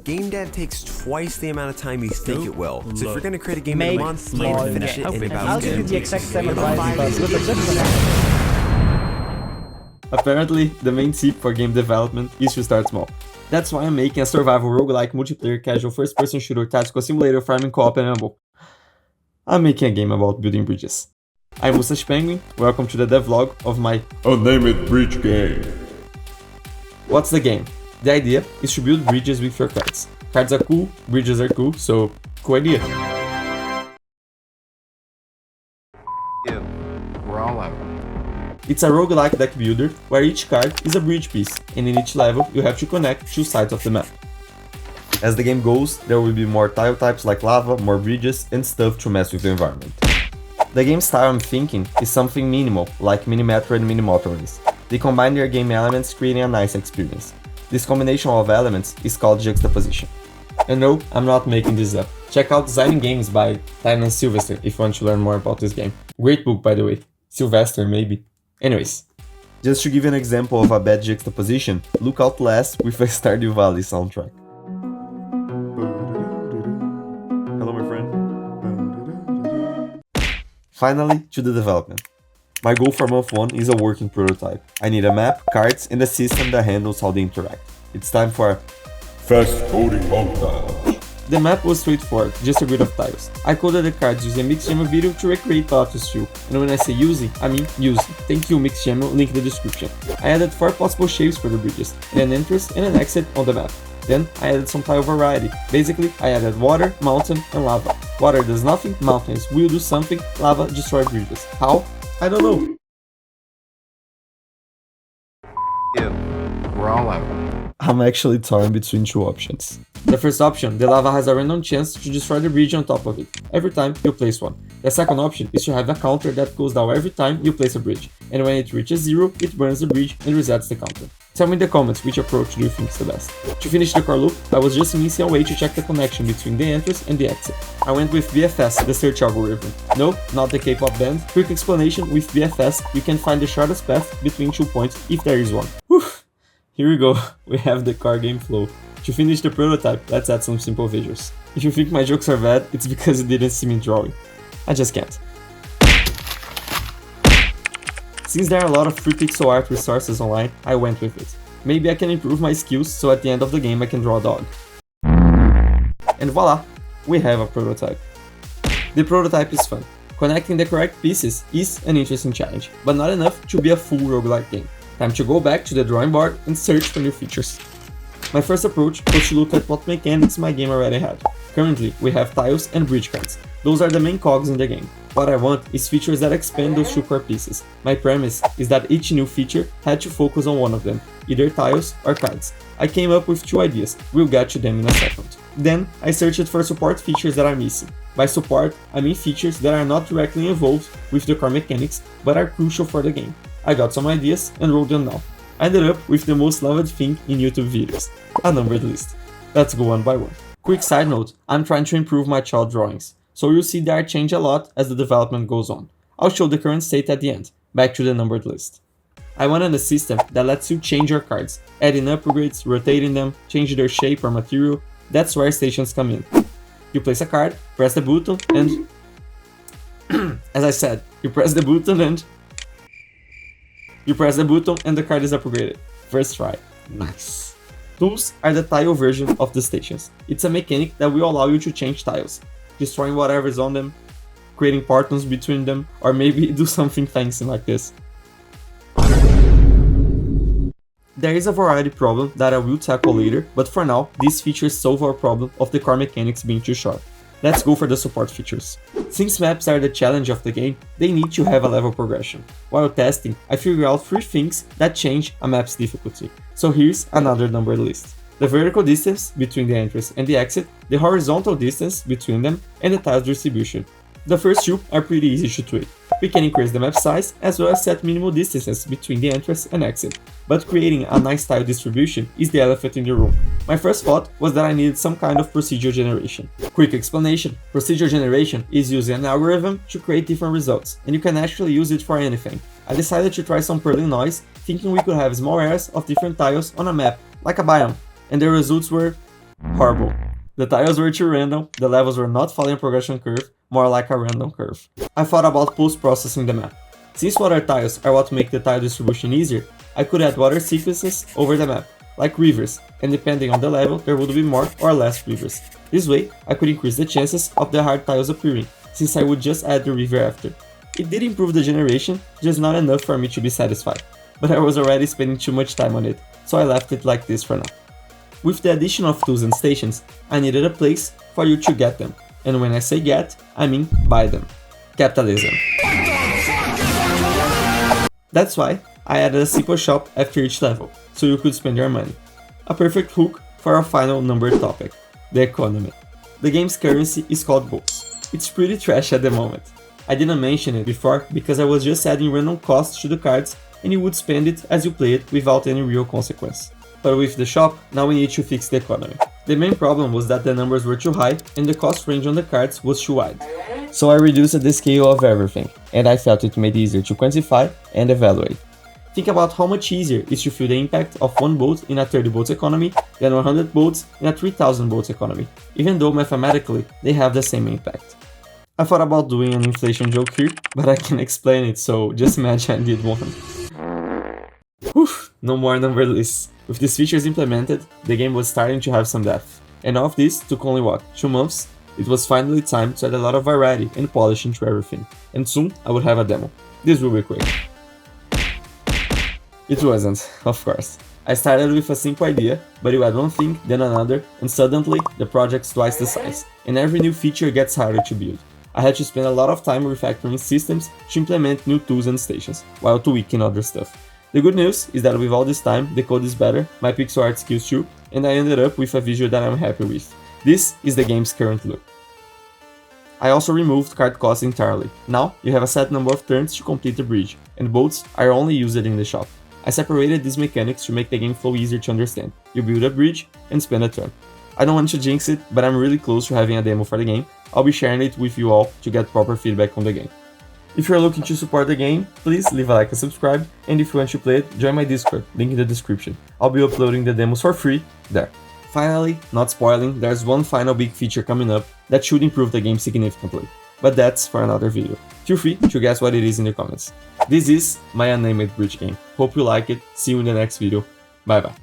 Game dev takes twice the amount of time you think it will. So if you're gonna create a game in Make a month, plan to finish it in about I'll give you 10. the exact same advice, but with a different. Apparently, the main tip for game development is to start small. That's why I'm making a survival roguelike multiplayer casual first-person shooter tactical simulator farming co-op and MMO. I'm making a game about building bridges. I'm Mustache Penguin, welcome to the devlog of my Unnamed Bridge Game. What's the game? The idea is to build bridges with your cards. Cards are cool, bridges are cool, so cool idea. We're all out. It's a roguelike deck builder where each card is a bridge piece, and in each level you have to connect two sides of the map. As the game goes, there will be more tile types like lava, more bridges, and stuff to mess with the environment. The game style I'm thinking is something minimal, like Minimetro and Minimotorings. They combine their game elements, creating a nice experience. This combination of elements is called juxtaposition. And no, I'm not making this up. Check out Designing Games by Tynan Sylvester if you want to learn more about this game. Great book, by the way. Sylvester, maybe. Anyways, just to give you an example of a bad juxtaposition, look out Last with a Stardew Valley soundtrack. Hello, my friend. Finally, to the development. My goal for month 1 is a working prototype. I need a map, cards, and a system that handles how they interact. It's time for Fast coding montage. The map was straightforward, just a grid of tiles. I coded the cards using Mixamo video to recreate Lotus 2, and when I say using, I mean using. Thank you Mixamo, link in the description. I added 4 possible shapes for the bridges, and an entrance and an exit on the map. Then I added some tile variety. Basically, I added water, mountain, and lava. Water does nothing, mountains will do something, lava destroy bridges. How? I don't know. We're all out. I'm actually torn between two options. The first option, the lava has a random chance to destroy the bridge on top of it, every time you place one. The second option is to have a counter that goes down every time you place a bridge, and when it reaches 0, it burns the bridge and resets the counter. Tell me in the comments which approach do you think is the best. To finish the core loop, I was just missing a way to check the connection between the entrance and the exit. I went with BFS, the search algorithm. No, not the K-pop band. Quick explanation, with BFS, you can find the shortest path between 2 points if there is one. Whew. Here we go, we have the car game flow. To finish the prototype, let's add some simple visuals. If you think my jokes are bad, it's because you didn't see me drawing. I just can't. Since there are a lot of free pixel art resources online, I went with it. Maybe I can improve my skills so at the end of the game I can draw a dog. And voila, we have a prototype. The prototype is fun. Connecting the correct pieces is an interesting challenge, but not enough to be a full roguelike game. Time to go back to the drawing board and search for new features. My first approach was to look at what mechanics my game already had. Currently, we have tiles and bridge cards. Those are the main cogs in the game. What I want is features that expand those two core pieces. My premise is that each new feature had to focus on one of them, either tiles or cards. I came up with 2 ideas, we'll get to them in a second. Then, I searched for support features that are missing. By support, I mean features that are not directly involved with the core mechanics, but are crucial for the game. I got some ideas and wrote them down. I ended up with the most loved thing in YouTube videos, a numbered list. Let's go one by one. Quick side note, I'm trying to improve my child drawings, so you'll see that I change a lot as the development goes on. I'll show the current state at the end, back to the numbered list. I wanted a system that lets you change your cards, adding upgrades, rotating them, changing their shape or material. That's where stations come in. You place a card, press the button and... as I said, you press the button and the card is upgraded. First try. Nice. Tools are the tile version of the stations. It's a mechanic that will allow you to change tiles, destroying whatever is on them, creating portals between them, or maybe do something fancy like this. There is a variety problem that I will tackle later, but for now, these features solve our problem of the core mechanics being too short. Let's go for the support features. Since maps are the challenge of the game, they need to have a level progression. While testing, I figured out 3 things that change a map's difficulty. So here's another numbered list. The vertical distance between the entrance and the exit, the horizontal distance between them, and the tiles distribution. The first 2 are pretty easy to tweak. We can increase the map size as well as set minimal distances between the entrance and exit, but creating a nice tile distribution is the elephant in the room. My first thought was that I needed some kind of procedure generation. Quick explanation, procedure generation is using an algorithm to create different results, and you can actually use it for anything. I decided to try some Perlin noise, thinking we could have small areas of different tiles on a map, like a biome, and the results were Horrible. The tiles were too random, the levels were not following a progression curve, more like a random curve. I thought about post-processing the map. Since water tiles are what make the tile distribution easier, I could add water sequences over the map, like rivers, and depending on the level there would be more or less rivers. This way, I could increase the chances of the hard tiles appearing, since I would just add the river after. It did improve the generation, just not enough for me to be satisfied, but I was already spending too much time on it, so I left it like this for now. With the addition of tools and stations, I needed a place for you to get them, and when I say get, I mean buy them. Capitalism. That's why I added a simple shop after each level, so you could spend your money. A perfect hook for our final numbered topic, the economy. The game's currency is called bolts. It's pretty trash at the moment. I didn't mention it before because I was just adding random costs to the cards and you would spend it as you play it without any real consequence. But with the shop, now we need to fix the economy. The main problem was that the numbers were too high and the cost range on the cards was too wide. So I reduced the scale of everything, and I felt it made it easier to quantify and evaluate. Think about how much easier it is to feel the impact of 1 bolt in a 30 bolts economy than 100 bolts in a 3000 bolts economy, even though mathematically they have the same impact. I thought about doing an inflation joke here, but I can't explain it, so just imagine I did one. Whew, no more number lists. With these features implemented, the game was starting to have some depth. And all of this took only what, 2 months? It was finally time to add a lot of variety and polish into everything. And soon I would have a demo. This will be quick. It wasn't, of course. I started with a simple idea, but you add one thing, then another, and suddenly the project's twice the size, and every new feature gets harder to build. I had to spend a lot of time refactoring systems to implement new tools and stations, while tweaking other stuff. The good news is that with all this time, the code is better, my pixel art skills too, and I ended up with a visual that I'm happy with. This is the game's current look. I also removed card costs entirely. Now, you have a set number of turns to complete the bridge, and bolts are only used in the shop. I separated these mechanics to make the game flow easier to understand. You build a bridge and spend a turn. I don't want to jinx it, but I'm really close to having a demo for the game. I'll be sharing it with you all to get proper feedback on the game. If you're looking to support the game, please leave a like and subscribe, and if you want to play it, join my Discord, link in the description. I'll be uploading the demos for free there. Finally, not spoiling, there's one final big feature coming up that should improve the game significantly, but that's for another video. Feel free to guess what it is in the comments. This is my unnamed bridge game. Hope you like it, see you in the next video, bye bye.